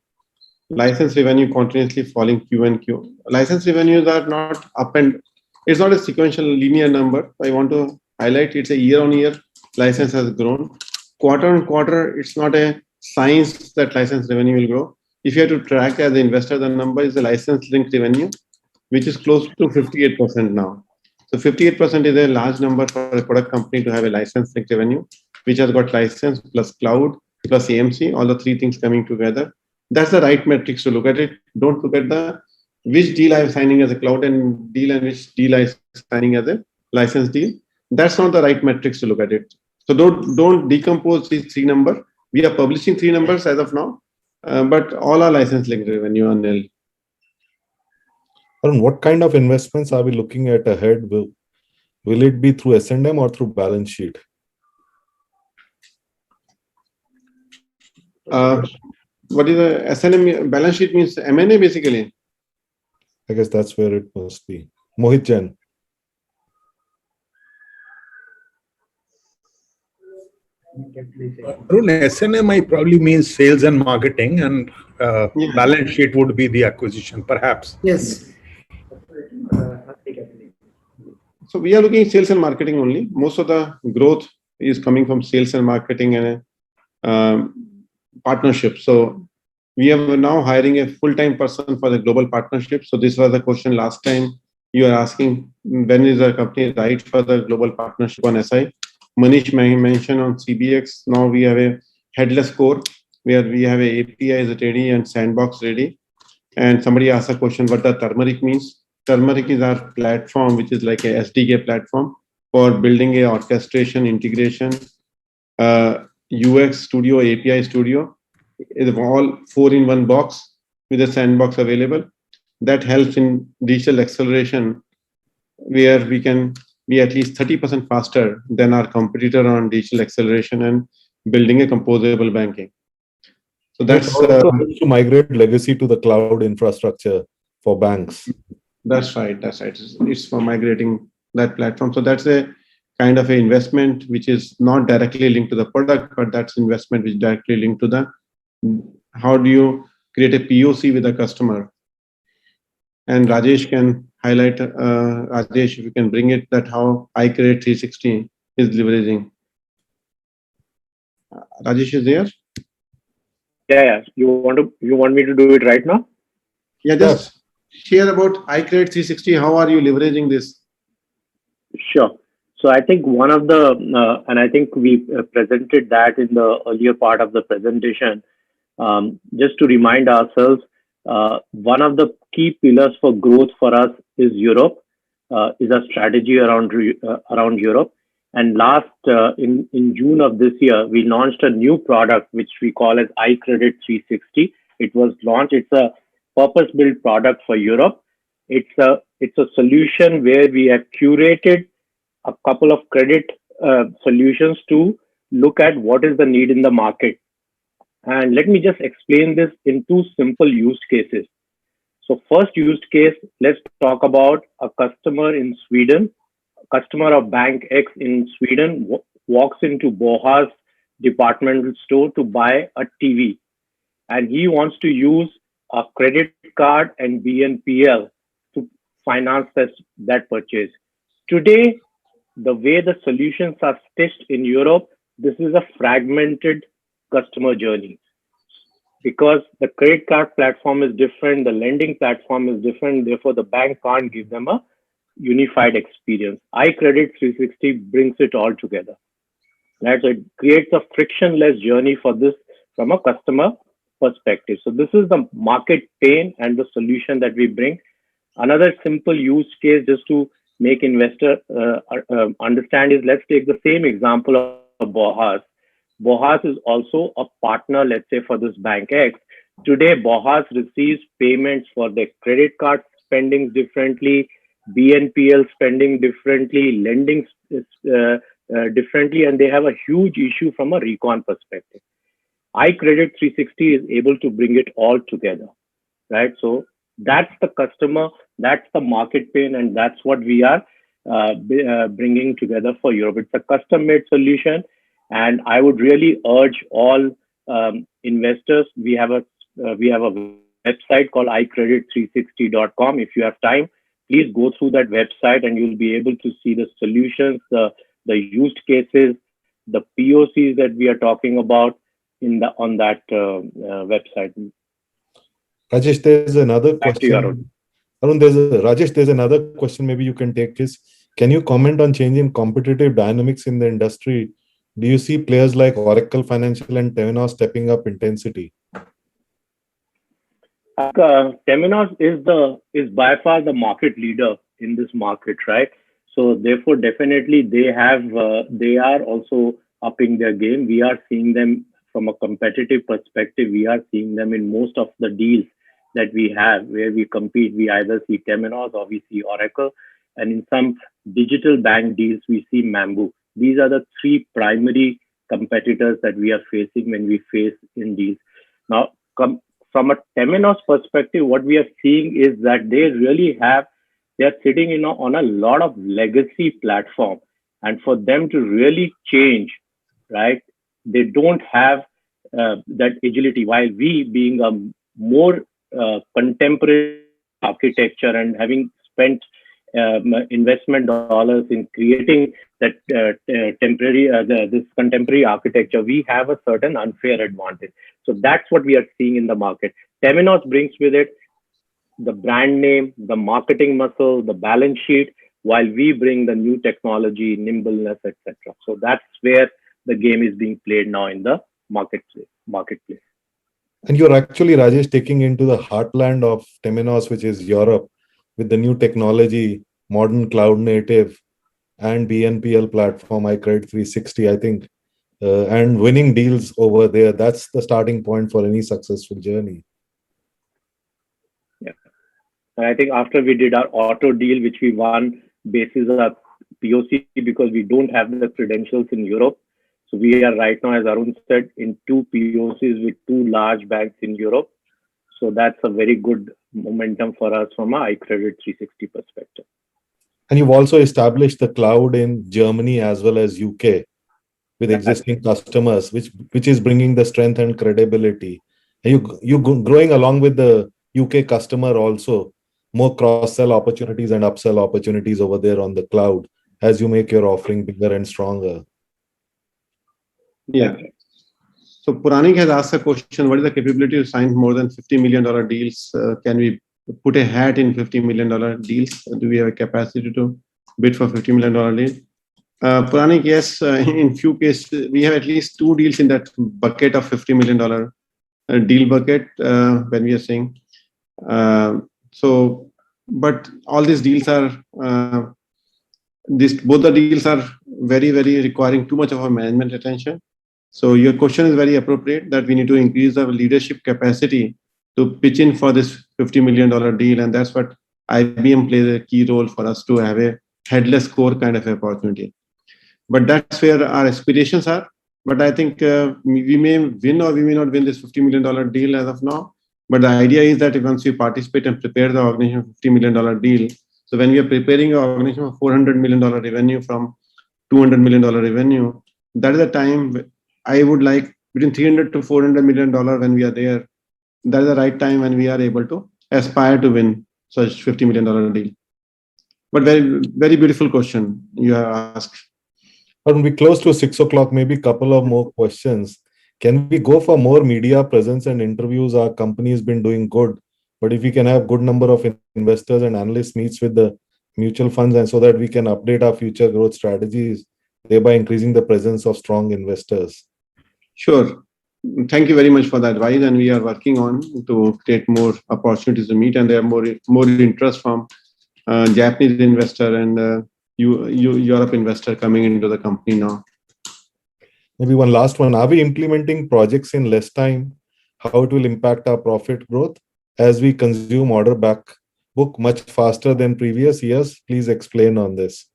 License revenue continuously falling Q and Q. License revenues are not up and it's not a sequential linear number. I want to highlight it's a year-on-year license has grown. Quarter-on-quarter, it's not a science that license revenue will grow. If you have to track as an investor, the number is the license linked revenue, which is close to 58% now. So 58% is a large number for a product company to have a license linked revenue, which has got license plus cloud plus AMC, all the three things coming together. That's the right metrics to look at it. Don't look at the which deal I'm signing as a cloud and deal and which deal I'm signing as a license deal. That's not the right metrics to look at it. So don't decompose these three numbers. We are publishing three numbers as of now, but all our license linked revenue on nil. Arun, what kind of investments are we looking at ahead? Will it be through S&M or through balance sheet? What is the S&M balance sheet means M&A basically? I guess that's where it must be. Mohit Jain. Arun, S&M probably means sales and marketing, and Yeah. balance sheet would be the acquisition, perhaps. Yes. So we are looking at sales and marketing only. Most of the growth is coming from sales and marketing and partnership. So we are now hiring a full-time person for the global partnership. So this was the question last time you are asking, when is the company right for the global partnership on SI? Manish mentioned on CBX, now we have a headless core where we have a APIs ready and sandbox ready. And somebody asked a question what the Turmeric means. Turmeric is our platform, which is like a SDK platform for building a orchestration, integration, UX studio, API studio. It's all 4 in 1 box with a sandbox available. That helps in digital acceleration, where we can be at least 30% faster than our competitor on digital acceleration and building a composable banking. So that's also helps to migrate legacy to the cloud infrastructure for banks. That's right. That's right. It's for migrating that platform. So that's a kind of an investment which is not directly linked to the product, but that's investment which is directly linked to the how do you create a POC with a customer. And Rajesh can highlight, Rajesh, if you can bring it, that how iCredit 360 is leveraging. Rajesh is there? Yeah. You want me to do it right now? Yeah, just share about iCredit 360. How are you leveraging this? Sure. So I think one of the, and I think we presented that in the earlier part of the presentation, just to remind ourselves, one of the key pillars for growth for us is Europe, is a strategy around Europe. And in June of this year, we launched a new product, which we call as iCredit 360. It was launched. It's a purpose-built product for Europe. It's a solution where we have curated a couple of credit solutions to look at what is the need in the market. And let me just explain this in 2 simple use cases. So first use case, let's talk about a customer in Sweden. A customer of Bank X in Sweden walks into Bohas departmental store to buy a TV. And he wants to use a credit card and BNPL to finance that purchase. Today, the way the solutions are stitched in Europe, this is a fragmented customer journey, because the credit card platform is different, the lending platform is different, therefore the bank can't give them a unified experience. iCredit 360 brings it all together. Right? So it creates a frictionless journey for this from a customer perspective. So this is the market pain and the solution that we bring. Another simple use case just to make investor understand is, let's take the same example of Bohas. Bohas is also a partner, let's say, for this Bank X. Today, Bohas receives payments for their credit card spendings differently. BNPL spending differently, lending differently, and they have a huge issue from a recon perspective. iCredit 360 is able to bring it all together, right? So that's the customer, that's the market pain, and that's what we are bringing together for Europe. It's a custom-made solution, and I would really urge all investors. We have a website called iCredit360.com. If you have time, please go through that website, and you'll be able to see the solutions, the used cases, the POCs that we are talking about on that website. Rajesh, there's another Back to you, question. Arun, Rajesh, there's another question. Maybe you can take this. Can you comment on changing competitive dynamics in the industry? Do you see players like Oracle Financial and Temenos stepping up intensity? Temenos is by far the market leader in this market, right? So therefore, definitely they are also upping their game. We are seeing them from a competitive perspective. We are seeing them in most of the deals that we have where we compete. We either see Temenos or we see Oracle, and in some digital bank deals we see Mambu. These are the three primary competitors that we are facing when we face in deals. Now, from a Temenos perspective, what we are seeing is that they are sitting on a lot of legacy platform, and for them to really change, right, they don't have that agility. While we, being a more contemporary architecture and having spent investment dollars in creating that this contemporary architecture, we have a certain unfair advantage. So that's what we are seeing in the market. Temenos brings with it the brand name, the marketing muscle, the balance sheet, while we bring the new technology, nimbleness, etc. So that's where the game is being played now in the marketplace. And you're actually, Rajesh, taking into the heartland of Temenos, which is Europe, with the new technology, modern cloud native, and BNPL platform, iCredit 360, I think, and winning deals over there. That's the starting point for any successful journey. Yeah. And I think after we did our auto deal, which we won basis of POC because we don't have the credentials in Europe. So we are right now, as Arun said, in 2 POCs with 2 large banks in Europe. So that's a very good momentum for us from an iCredit 360 perspective. And you've also established the cloud in Germany as well as UK with existing customers, which is bringing the strength and credibility. And you growing along with the UK customer also, more cross-sell opportunities and upsell opportunities over there on the cloud as you make your offering bigger and stronger. Yeah. So Puranik has asked a question, what is the capability to sign more than $50 million deals? Can we put a hat in $50 million deals? Do we have a capacity to bid for $50 million deal? Puranik, yes, in few cases, we have at least 2 deals in that bucket of $50 million deal bucket when we are saying. But all these deals are, both the deals are very, very requiring too much of our management attention. So your question is very appropriate that we need to increase our leadership capacity to pitch in for this $50 million deal. And that's what IBM plays a key role for us to have a headless core kind of opportunity. But that's where our aspirations are. But I think we may win or we may not win this $50 million deal as of now. But the idea is that once we participate and prepare the organization for $50 million deal, so when we are preparing an organization for $400 million revenue from $200 million revenue, that is the time I would like between $300 to $400 million when we are there. That is the right time when we are able to aspire to win such $50 million deal. But very, very beautiful question you have asked. When we close to 6 o'clock, maybe a couple of more questions. Can we go for more media presence and interviews? Our company has been doing good, but if we can have good number of investors and analysts meets with the mutual funds, and so that we can update our future growth strategies, thereby increasing the presence of strong investors. Sure. Thank you very much for the advice, and we are working on to create more opportunities to meet, and there are more interest from Japanese investor and Europe investor coming into the company now. Maybe one last one. Are we implementing projects in less time? How it will impact our profit growth as we consume order book much faster than previous years. Please explain on this.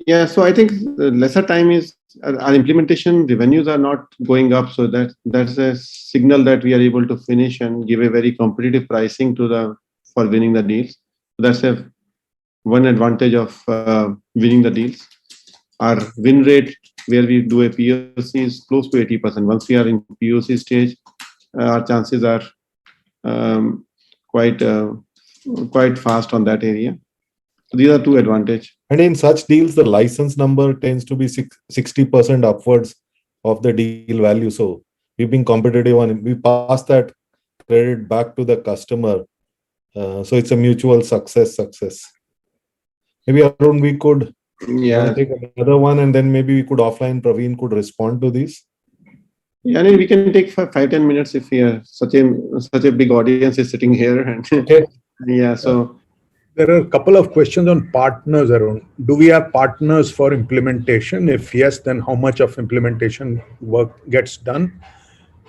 Yeah, so I think the lesser time is our implementation revenues are not going up, so that's a signal that we are able to finish and give a very competitive pricing for winning the deals. That's one advantage of winning the deals. Our win rate, where we do a POC, is close to 80%. Once we are in POC stage, our chances are quite fast on that area. So these are two advantages. And in such deals, the license number tends to be 60% upwards of the deal value. So we've been competitive on it. We pass that credit back to the customer. So it's a mutual success. Maybe Arun, we could take another one, and then maybe we could offline, Praveen could respond to these. Yeah, I mean, we can take 5-10 minutes if we are such a big audience is sitting here. And Okay. yeah, so There are a couple of questions on partners, Arun. Do we have partners for implementation? If yes, then how much of implementation work gets done?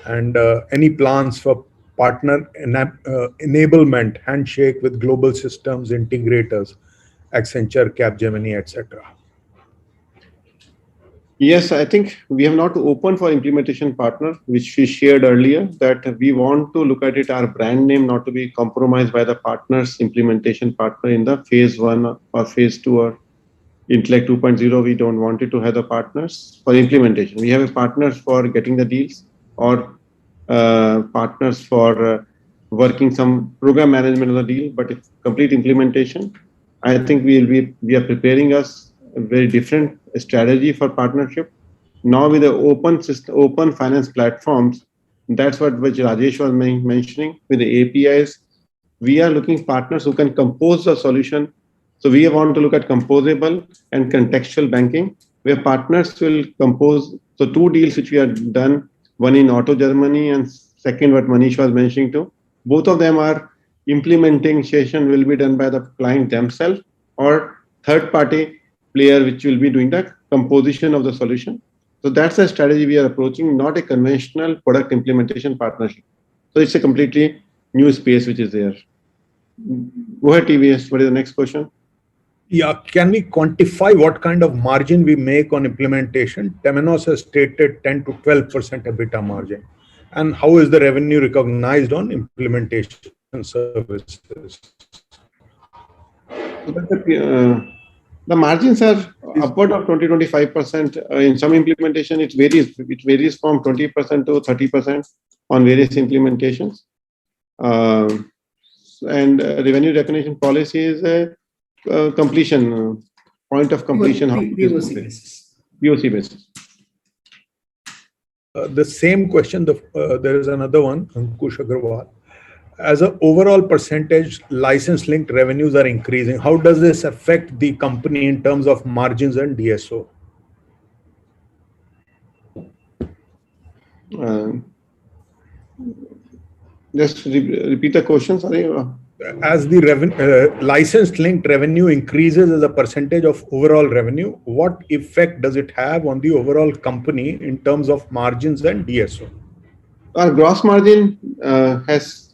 And any plans for partner enablement, handshake with global systems integrators, Accenture, Capgemini, etc.? yes, I think we have not opened for implementation partner, which we shared earlier, that we want to look at it, our brand name not to be compromised by the partners, implementation partner in the phase 1 or phase 2 or Intellect 2.0. We don't want it to have the partners for implementation. We have a partners for getting the deals or partners for working some program management of the deal, but if complete implementation, I think we are preparing us a very different strategy for partnership. Now with the open system, open finance platforms, that's which Rajesh was mentioning with the APIs. We are looking partners who can compose the solution. So we want to look at composable and contextual banking, where partners will compose. So 2 deals which we have done, one in Auto Germany and second what Manish was mentioning too. Both of them are implementation will be done by the client themselves or third party player which will be doing the composition of the solution. So that's the strategy we are approaching, not a conventional product implementation partnership. So it's a completely new space which is there. Go ahead, TVS. What is the next question? Yeah, can we quantify what kind of margin we make on implementation? Temenos has stated 10 to 12% EBITDA margin. And how is the revenue recognized on implementation services? The margins are upward of 20-25%. In some implementation, it varies from 20% to 30% on various implementations. And revenue recognition policy is a completion, point of completion. POC basis. POC basis. The same question, there is another one, Ankush Agarwal. As an overall percentage, license-linked revenues are increasing. How does this affect the company in terms of margins and DSO? Just repeat the question, sorry. As the license-linked revenue increases as a percentage of overall revenue, what effect does it have on the overall company in terms of margins and DSO? Our gross margin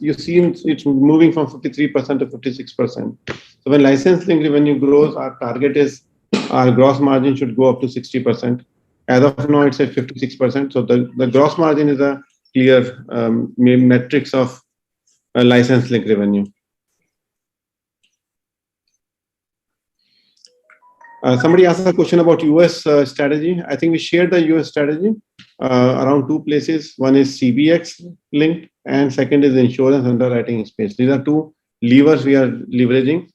you've seen it's moving from 53% to 56%. So when license-linked revenue grows, our target is our gross margin should go up to 60%. As of now, it's at 56%. So the gross margin is a clear metrics of license-linked revenue. Somebody asked a question about US strategy. I think we shared the US strategy around 2 places. One is CBX linked and second is insurance underwriting space. These are 2 levers we are leveraging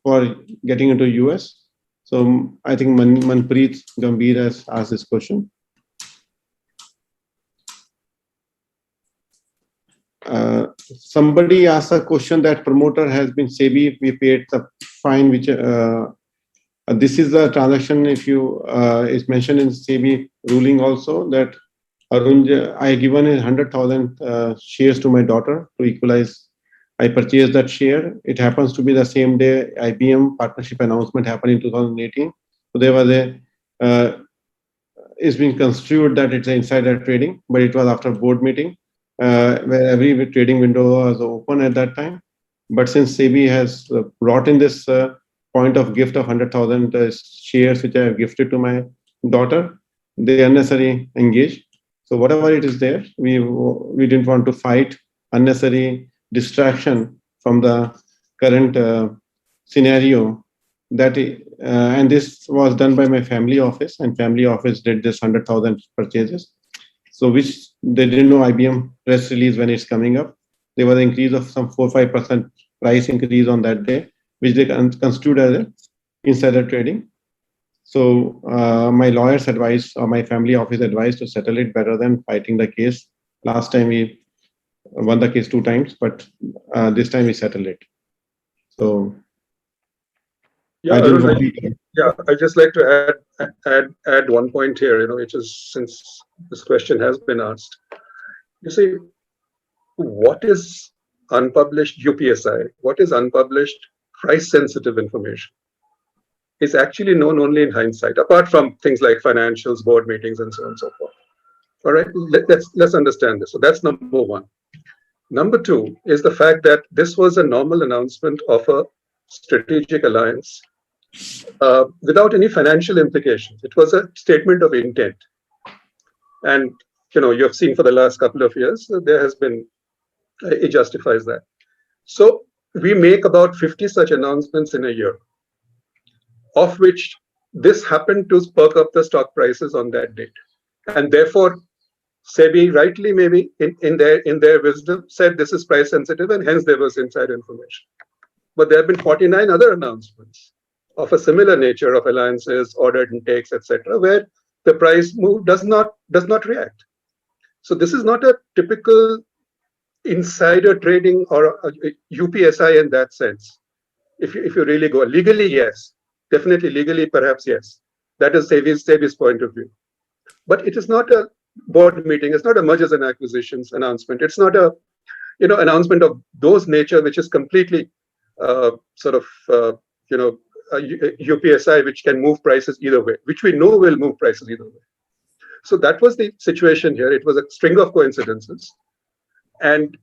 for getting into US. So I think Manpreet Gambhir has asked this question. Somebody asked a question that promoter has been SEBI, we paid the fine, which this is the transaction, if you is mentioned in SEBI ruling also, that Arun, I given 100,000 shares to my daughter to equalize. I purchased that share. It happens to be the same day IBM partnership announcement happened in 2018. So there was it's been construed that it's insider trading, but it was after board meeting. where every trading window was open at that time. But since SEBI has brought in this point of gift of 100,000 shares, which I have gifted to my daughter, they unnecessarily engaged. So whatever it is there, we didn't want to fight unnecessary distraction from the current scenario. That and this was done by my family office, and family office did this 100,000 purchases. So which they didn't know IBM press release when it's coming up. There was an increase of some 4-5% price increase on that day, which they construed as a insider trading. So my lawyers advised, or my family office advised, to settle it better than fighting the case. Last time we won the case 2 times, but this time we settled it. So yeah, I'd just like to add one point here, which is, since this question has been asked. You see, what is unpublished UPSI? What is unpublished price-sensitive information? Is actually known only in hindsight, apart from things like financials, board meetings, and so on and so forth. All right, let's understand this. So that's number one. Number two is the fact that this was a normal announcement of a strategic alliance without any financial implications. It was a statement of intent. And you have seen for the last couple of years, there has been, it justifies that. So we make about 50 such announcements in a year, of which this happened to perk up the stock prices on that date. And therefore, SEBI, rightly maybe, in their wisdom, said this is price sensitive, and hence there was inside information. But there have been 49 other announcements of a similar nature, of alliances, order intakes, etc., where the price move does not react. So this is not a typical insider trading or a UPSI in that sense. If you really go legally, yes, definitely legally, perhaps yes. That is SEBI's point of view. But it is not a board meeting. It's not a mergers and acquisitions announcement. It's not a announcement of those nature which is completely UPSI, which can move prices either way, which we know will move prices either way. So that was the situation here. It was a string of coincidences. And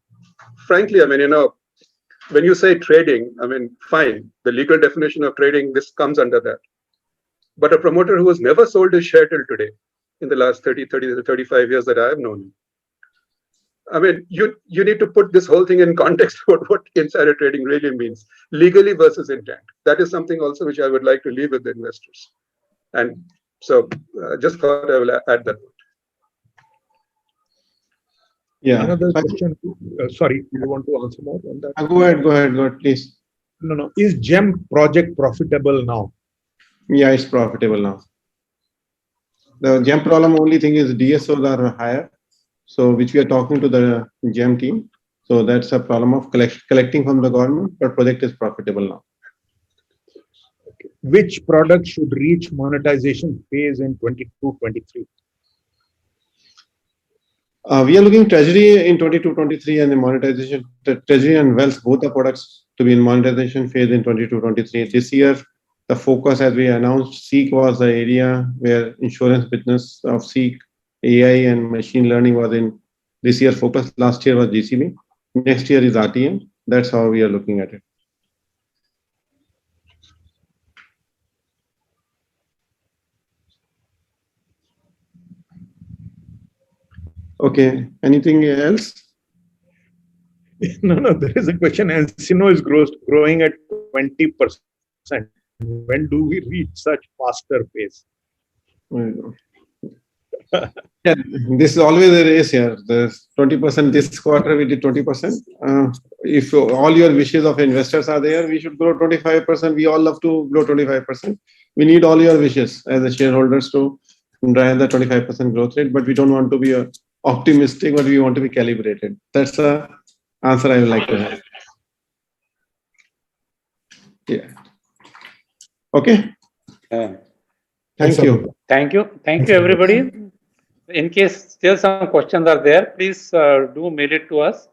frankly, when you say trading, fine, the legal definition of trading, this comes under that. But a promoter who has never sold his share till today, in the last 30 to 35 years that I have known him, you need to put this whole thing in context about what insider trading really means, legally versus intent. That is something also which I would like to leave with the investors. And so just thought I will add that. Yeah. Another question. Sorry, you want to answer more on that? Go ahead, please. No. Is GEM project profitable now? Yeah, it's profitable now. The GEM problem, only thing is DSOs are higher. So which we are talking to the GEM team. So that's a problem of collecting from the government, but project is profitable now. Okay. Which product should reach monetization phase in 22-23? We are looking treasury in 22-23 and the monetization, treasury and wealth, both the products to be in monetization phase in 22-23. This year, the focus, as we announced, Seek was the area where insurance business of Seek, AI and machine learning was in this year focus. Last year was GCB. Next year is RTM. That's how we are looking at it. Okay. Anything else? No. There is a question. Encino is growing at 20%. When do we reach such faster pace? Yeah, this is always a race here. There's 20% this quarter, we did 20%. If all your wishes of investors are there, we should grow 25%. We all love to grow 25%. We need all your wishes as the shareholders to drive the 25% growth rate, but we don't want to be optimistic, but we want to be calibrated. That's the answer I would like to have. Yeah. Okay. Thank you. Thank you, everybody. In case still some questions are there, please do mail it to us.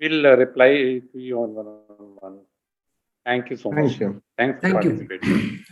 We'll reply to you on one-on-one. Thank you so much. Thank you. Thanks for participating.